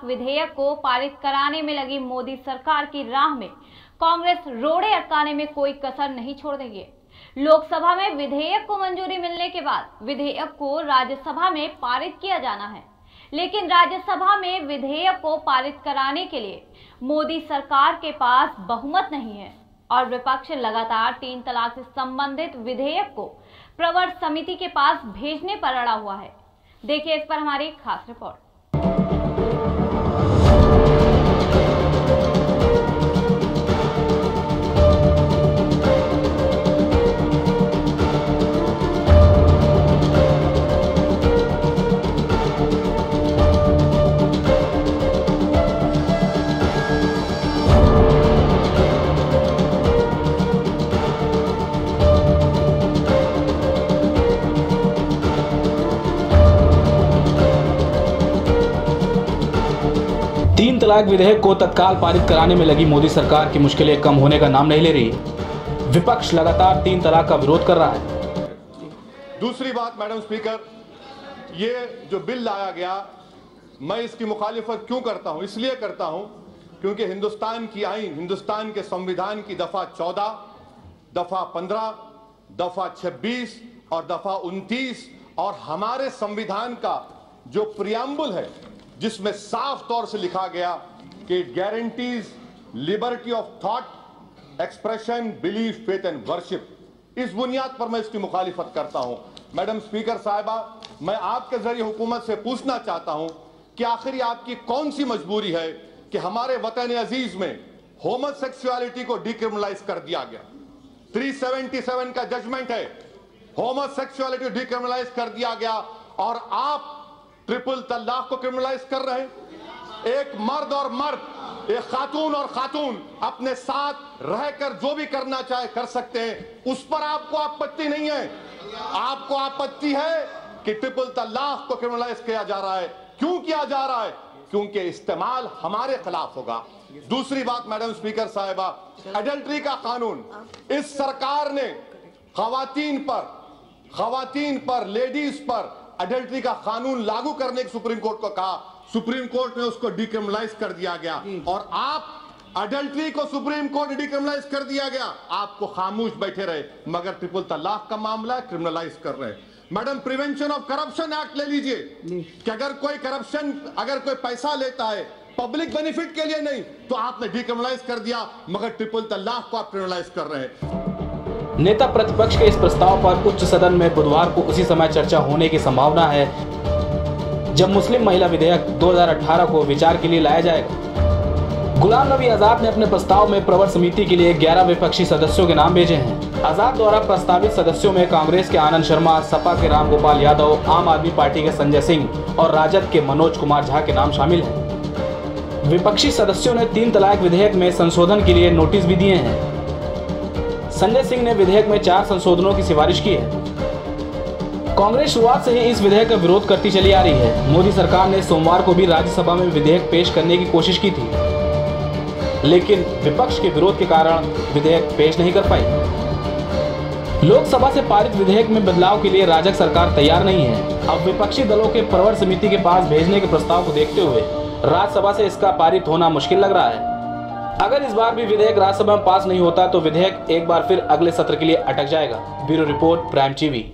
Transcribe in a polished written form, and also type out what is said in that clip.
तलाक विधेयक को पारित कराने में लगी मोदी सरकार की राह में कांग्रेस रोड़े अटकाने में कोई कसर नहीं छोड़ रही है। लोकसभा में विधेयक को मंजूरी मिलने के बाद विधेयक को राज्यसभा में पारित किया जाना है, लेकिन राज्यसभा में विधेयक को पारित कराने के लिए मोदी सरकार के पास बहुमत नहीं है और विपक्ष लगातार 3 तलाक से संबंधित विधेयक को प्रवर समिति के पास भेजने पर अड़ा हुआ है। देखिए इस पर हमारी खास रिपोर्ट। तीन तलाक विधेयक को तत्काल पारित कराने में लगी मोदी सरकार की मुश्किलें कम होने का नाम नहीं ले रही। विपक्ष लगातार 3 तलाक का विरोध कर रहा है। दूसरी बात मैडम स्पीकर, ये जो बिल लाया गया, मैं इसकी मुखालिफत क्यों करता हूं? इसलिए करता हूं क्योंकि हिंदुस्तान की आईन, हिंदुस्तान के संविधान की दफा 14, दफा 15, दफा 26 और दफा 29 और हमारे संविधान का जो प्रियम्बल है जिसमें साफ तौर से लिखा गया कि it guarantees liberty of thought, expression, belief, faith and worship, इस बुनियाद पर मैं इसकी मुखालिफत करता हूं। मैडम स्पीकर साहिबा, मैं आपके जरिए हुकूमत से पूछना चाहता हूं कि आखिर आपकी कौन सी मजबूरी है कि हमारे वतन अजीज में होमोसेक्सुअलिटी को डिक्रिमिनलाइज कर दिया गया। 377 का जजमेंट है, होमोसेक्सुअलिटी डिक्रिमिनलाइज कर दिया गया और आप ट्रिपल तलाक को क्रिमिनलाइज कर रहे हैं। एक मर्द और मर्द, एक खातून और खातून अपने साथ रहकर जो भी करना चाहे कर सकते हैं, उस पर आपको आपत्ति नहीं है। आपको आपत्ति है कि ट्रिपल तलाक को क्रिमिनलाइज किया जा रहा है। क्यों किया जा रहा है? क्योंकि इस्तेमाल हमारे खिलाफ होगा। दूसरी बात मैडम स्पीकर साहिबा, एडल्ट्री का कानून इस सरकार ने खवातीन पर लेडीज पर एडल्ट्री का कानून लागू करने के सुप्रीम कोर्ट को कहा। सुप्रीम कोर्ट ने उसको डिक्रिमिनलाइज कर दिया गया और आप एडल्ट्री को सुप्रीम कोर्ट डिक्रिमिनलाइज कर दिया गया, आपको खामोश बैठे रहे, मगर ट्रिपल तलाक का मामला क्रिमिनलाइज कर रहे हैं। Madam, prevention of corruption act ले लीजिए कि अगर कोई पैसा लेता है पब्लिक बेनिफिट के लिए नहीं तो आपने डिक्रिमिनलाइज कर दिया, मगर ट्रिपल तलाक को आप क्रिमिनलाइज कर रहे हैं। नेता प्रतिपक्ष के इस प्रस्ताव पर उच्च सदन में बुधवार को उसी समय चर्चा होने की संभावना है जब मुस्लिम महिला विधेयक 2018 को विचार के लिए लाया जाएगा। गुलाम नबी आजाद ने अपने प्रस्ताव में प्रवर समिति के लिए 11 विपक्षी सदस्यों के नाम भेजे हैं। आजाद द्वारा प्रस्तावित सदस्यों में कांग्रेस के आनंद शर्मा, सपा के रामगोपाल यादव, आम आदमी पार्टी के संजय सिंह और राजद के मनोज कुमार झा के नाम शामिल हैं। विपक्षी सदस्यों ने 3 तलाक विधेयक में संशोधन के लिए नोटिस भी दिए हैं। संजय सिंह ने विधेयक में 4 संशोधनों की सिफारिश की है। कांग्रेस शुरुआत से ही इस विधेयक का विरोध करती चली आ रही है। मोदी सरकार ने सोमवार को भी राज्यसभा में विधेयक पेश करने की कोशिश की थी, लेकिन विपक्ष के विरोध के कारण विधेयक पेश नहीं कर पाई। लोकसभा से पारित विधेयक में बदलाव के लिए राजग सरकार तैयार नहीं है। अब विपक्षी दलों के प्रवर समिति के पास भेजने के प्रस्ताव को देखते हुए राज्यसभा से इसका पारित होना मुश्किल लग रहा है। अगर इस बार भी विधेयक राज्यसभा में पास नहीं होता तो विधेयक एक बार फिर अगले सत्र के लिए अटक जाएगा। Bureau report, prime TV.